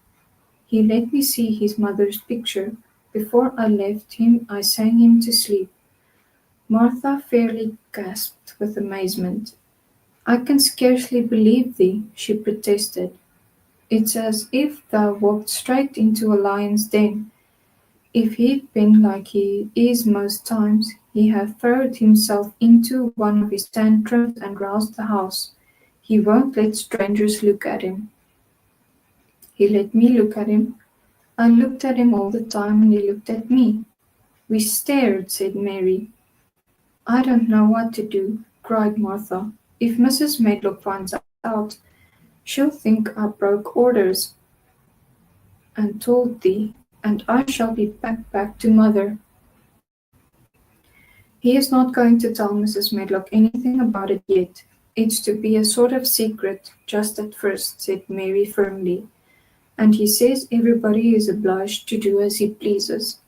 He let me see his mother's picture. Before I left him, I sang him to sleep. Martha fairly gasped with amazement. I can scarcely believe thee, she protested. It's as if thou walked straight into a lion's den. If he'd been like he is most times, he'd have thrown himself into one of his tantrums and roused the house. He won't let strangers look at him. He let me look at him. I looked at him all the time and he looked at me. We stared, said Mary. I don't know what to do, cried Martha. If Mrs. Medlock finds out, she'll think I broke orders and told thee, and I shall be packed back to mother. He is not going to tell Mrs. Medlock anything about it yet. It's to be a sort of secret, just at first, said Mary firmly, and he says everybody is obliged to do as he pleases.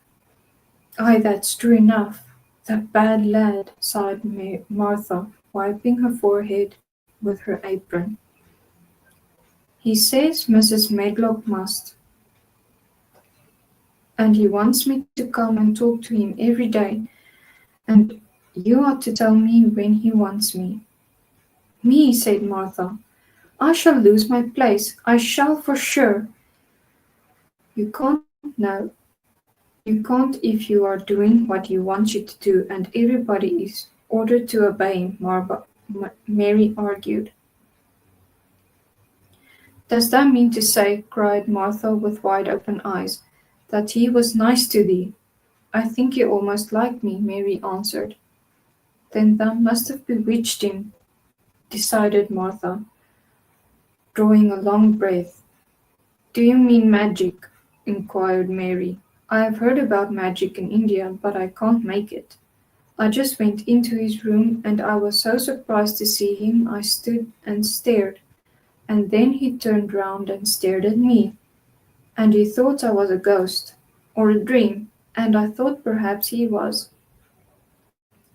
Aye, that's true enough. The bad lad, sighed Martha, wiping her forehead with her apron. He says Mrs. Medlock must, and he wants me to come and talk to him every day, and you ought to tell me when he wants me. Me, said Martha. I shall lose my place. I shall for sure. You can't now. You can't if you are doing what he wants you to do, and everybody is ordered to obey him, Mary argued. Does that mean to say, cried Martha with wide open eyes, that he was nice to thee? I think he almost liked me, Mary answered. Then thou must have bewitched him, decided Martha, drawing a long breath. Do you mean magic? Inquired Mary. I have heard about magic in India, but I can't make it. I just went into his room, and I was so surprised to see him I stood and stared, and then he turned round and stared at me, and he thought I was a ghost, or a dream, and I thought perhaps he was.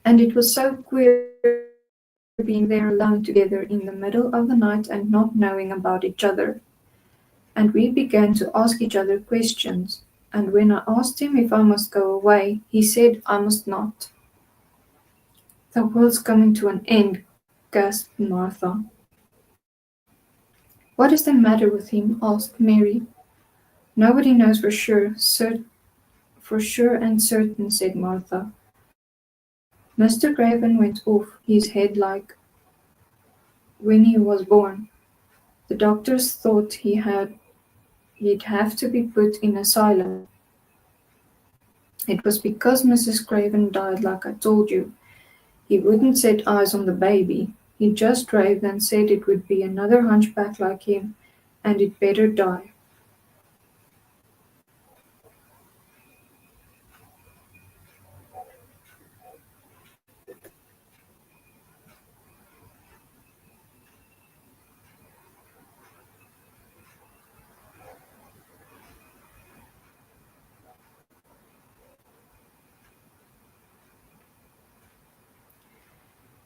And it was so queer being there alone together in the middle of the night and not knowing about each other. And we began to ask each other questions, and when I asked him if I must go away, he said I must not. The world's coming to an end, gasped Martha. What is the matter with him? Asked Mary. Nobody knows for sure and certain, said Martha. Mr. Craven went off his head like when he was born. The doctors thought he'd have to be put in asylum. It was because Mrs. Craven died like I told you. He wouldn't set eyes on the baby. He just raved and said it would be another hunchback like him, and it better die.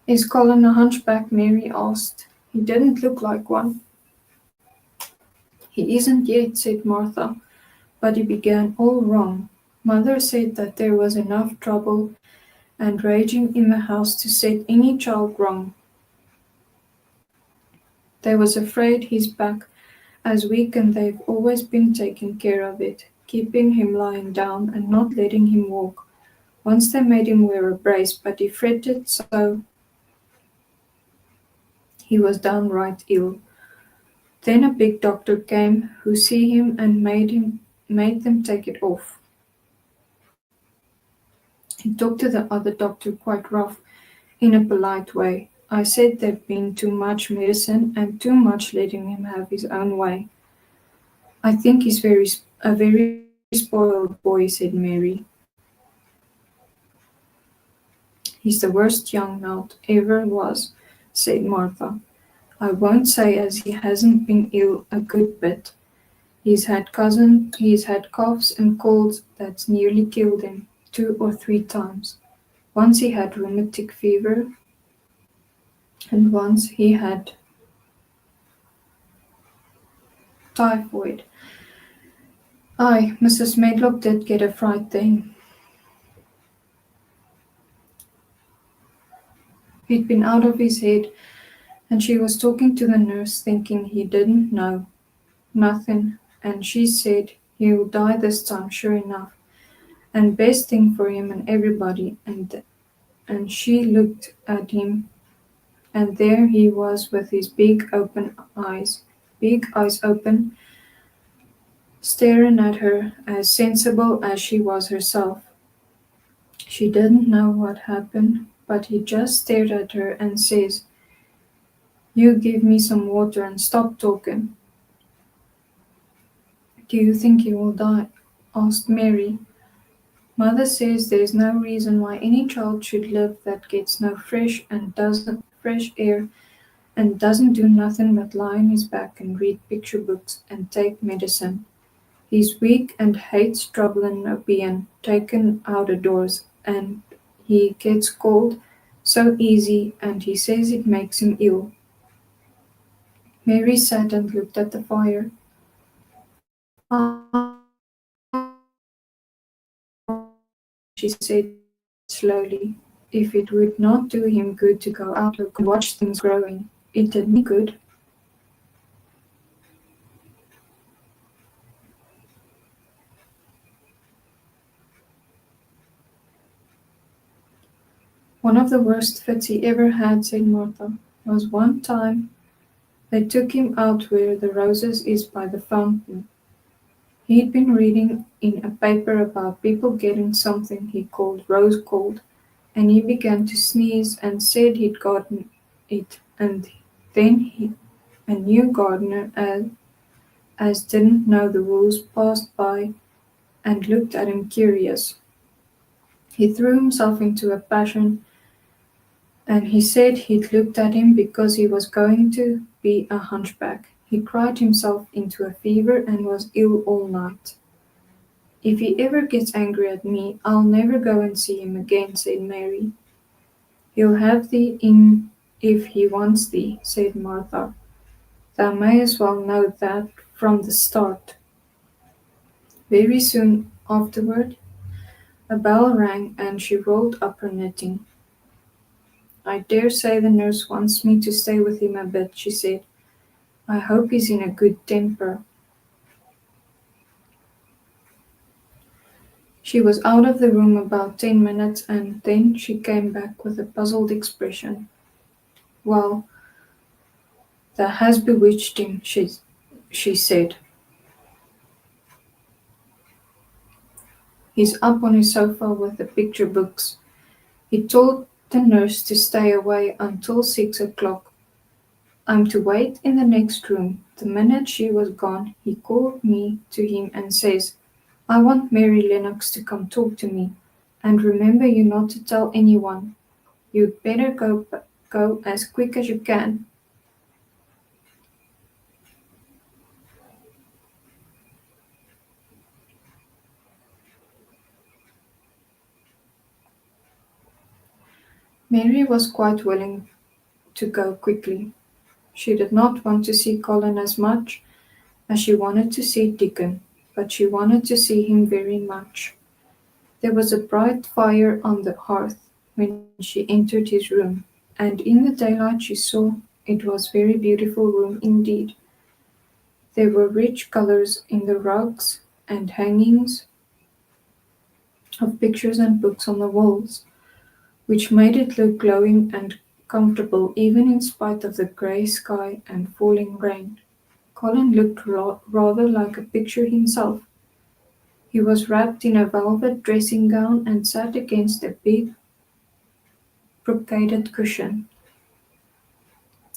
Is Colin a hunchback? Mary asked. He didn't look like one. He isn't yet, said Martha, but he began all wrong. Mother said that there was enough trouble and raging in the house to set any child wrong. They was afraid his back as weak and they've always been taking care of it, keeping him lying down and not letting him walk. Once they made him wear a brace, but he fretted so he was downright ill. Then a big doctor came who see him and made them take it off. He talked to the other doctor quite rough, in a polite way. I said there'd been too much medicine and too much letting him have his own way. I think he's a very spoiled boy, said Mary. He's the worst young nut ever was, said Martha. I won't say as he hasn't been ill a good bit. He's had coughs and colds that's nearly killed him 2 or 3 times. Once he had rheumatic fever, and once he had typhoid. Aye, Mrs. Medlock did get a fright then. He'd been out of his head, and she was talking to the nurse, thinking he didn't know nothing, and she said he'll die this time, sure enough, and best thing for him and everybody. And she looked at him, and there he was with his big eyes open, staring at her, as sensible as she was herself. She didn't know what happened, but he just stared at her and says, "You give me some water and stop talking." "Do you think he will die?" asked Mary. "Mother says there's no reason why any child should live that gets no fresh air and doesn't do nothing but lie on his back and read picture books and take medicine. He's weak and hates trouble and no being taken out of doors, and he gets cold so easy, and he says it makes him ill." Mary sat and looked at the fire. "I know she said slowly. "If it would not do him good to go out and watch things growing, it did me good." "One of the worst fits he ever had," said Martha, "was one time they took him out where the roses is by the fountain. He'd been reading in a paper about people getting something he called rose cold, and he began to sneeze and said he'd gotten it, and then a new gardener as didn't know the rules passed by and looked at him curious. He threw himself into a passion, and he said he'd looked at him because he was going to be a hunchback. He cried himself into a fever and was ill all night. If he ever gets angry at me, I'll never go and see him again," said Mary. "He'll have thee in if he wants thee," said Martha. "Thou may as well know that from the start." Very soon afterward a bell rang and she rolled up her knitting. "I dare say the nurse wants me to stay with him a bit," she said. "I hope he's in a good temper." She was out of the room about 10 minutes, and then she came back with a puzzled expression. "Well, thou has bewitched him," she said. "He's up on his sofa with the picture books. He told the nurse to stay away until 6 o'clock. I'm to wait in the next room. The minute she was gone, he called me to him and says, 'I want Mary Lennox to come talk to me, and remember you not to tell anyone. You'd better go as quick as you can.'" Mary was quite willing to go quickly. She did not want to see Colin as much as she wanted to see Dickon, but she wanted to see him very much. There was a bright fire on the hearth when she entered his room, and in the daylight she saw It was a very beautiful room indeed. There were rich colors in the rugs and hangings of pictures and books on the walls, which made it look glowing and comfortable even in spite of the grey sky and falling rain. Colin looked rather like a picture himself. He was wrapped in a velvet dressing gown and sat against a big brocaded cushion.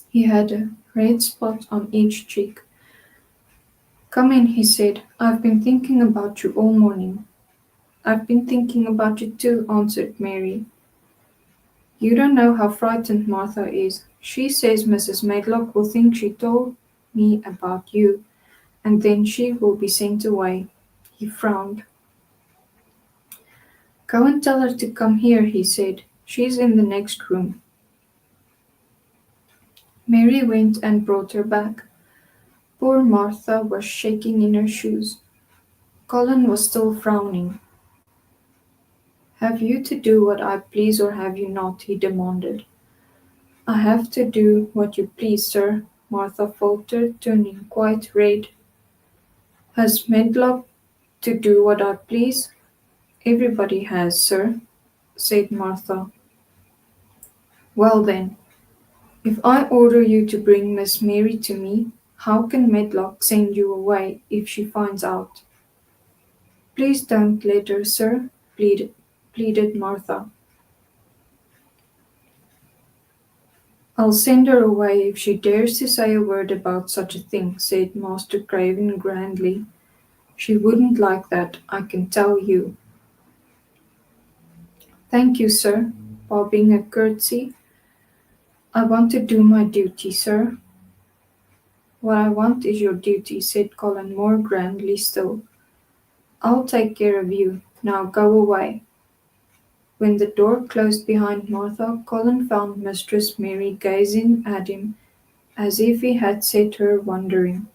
He had a red spot on each cheek. "Come in," he said. "I've been thinking about you all morning." "I've been thinking about you too," answered Mary. "You don't know how frightened Martha is. She says Mrs. Medlock will think she told me about you, and then she will be sent away." He frowned. "Go and tell her to come here," he said. "She's in the next room." Mary went and brought her back. Poor Martha was shaking in her shoes. Colin was still frowning. "Have you to do what I please or have you not?" he demanded. "I have to do what you please, sir," Martha faltered, turning quite red. "Has Medlock to do what I please?" "Everybody has, sir," said Martha. "Well then, if I order you to bring Miss Mary to me, how can Medlock send you away if she finds out?" "Please don't let her, sir," pleaded Martha. "I'll send her away if she dares to say a word about such a thing," said Master Craven grandly. "She wouldn't like that, I can tell you." "Thank you, sir," bobbing a curtsy. "I want to do my duty, sir." "What I want is your duty," said Colin more grandly still. "I'll take care of you. Now go away." When the door closed behind Martha, Colin found Mistress Mary gazing at him as if he had set her wondering.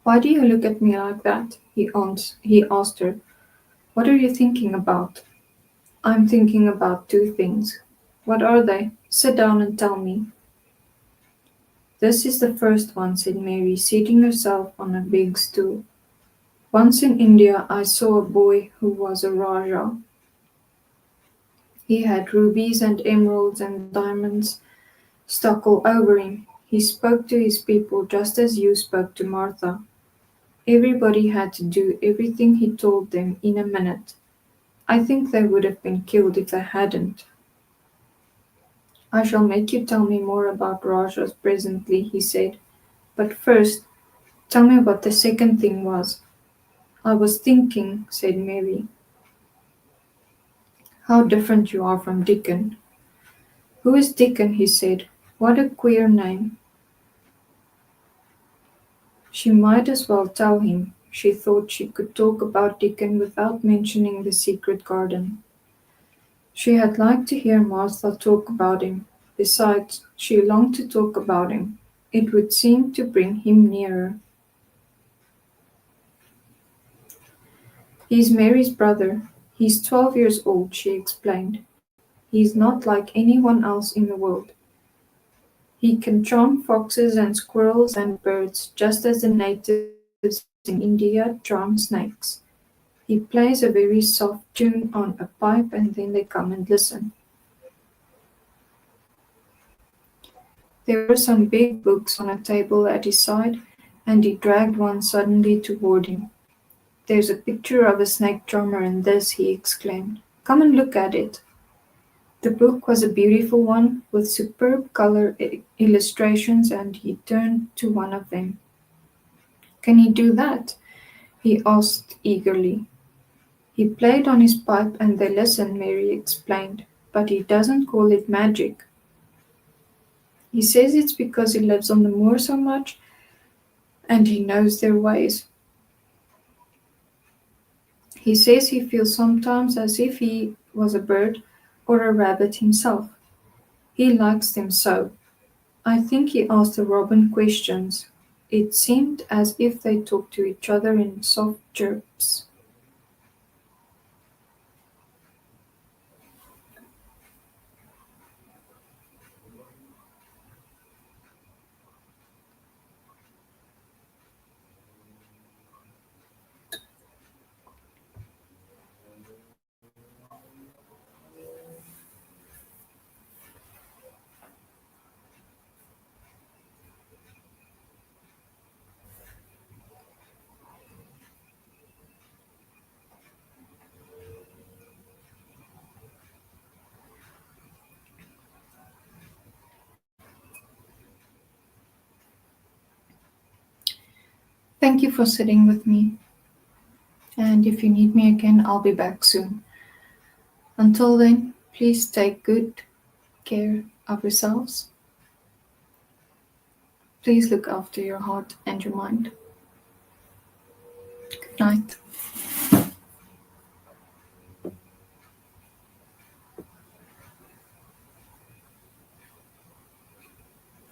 "Why do you look at me like that?" he asked her. "What are you thinking about?" "I'm thinking about two things." "What are they? Sit down and tell me." "This is the first one," said Mary, seating herself on a big stool. "Once in India I saw a boy who was a Rajah. He had rubies and emeralds and diamonds stuck all over him. He spoke to his people just as you spoke to Martha. Everybody had to do everything he told them in a minute. I think they would have been killed if they hadn't." "I shall make you tell me more about Rajahs presently," he said. "But first, tell me what the second thing was." "I was thinking," said Mary, "how different you are from Dickon." "Who is Dickon?" he said. "What a queer name." She might as well tell him. She thought she could talk about Dickon without mentioning the secret garden. She had liked to hear Martha talk about him. Besides, she longed to talk about him. It would seem to bring him nearer. "He's Mary's brother. He's 12 years old," she explained. "He's not like anyone else in the world. He can charm foxes and squirrels and birds just as the natives in India charm snakes. He plays a very soft tune on a pipe and then they come and listen." There were some big books on a table at his side, and he dragged one suddenly toward him. "There's a picture of a snake charmer in this," he exclaimed. "Come and look at it." The book was a beautiful one, with superb color illustrations, and he turned to one of them. "Can he do that?" he asked eagerly. "He played on his pipe and they listened," Mary explained, "but he doesn't call it magic. He says it's because he lives on the moor so much and he knows their ways. He says he feels sometimes as if he was a bird or a rabbit himself. He likes them so. I think he asked the robin questions. It seemed as if they talked to each other in soft chirps." Thank you for sitting with me, and if you need me again, I'll be back soon. Until then, please take good care of yourselves. Please look after your heart and your mind. Good night.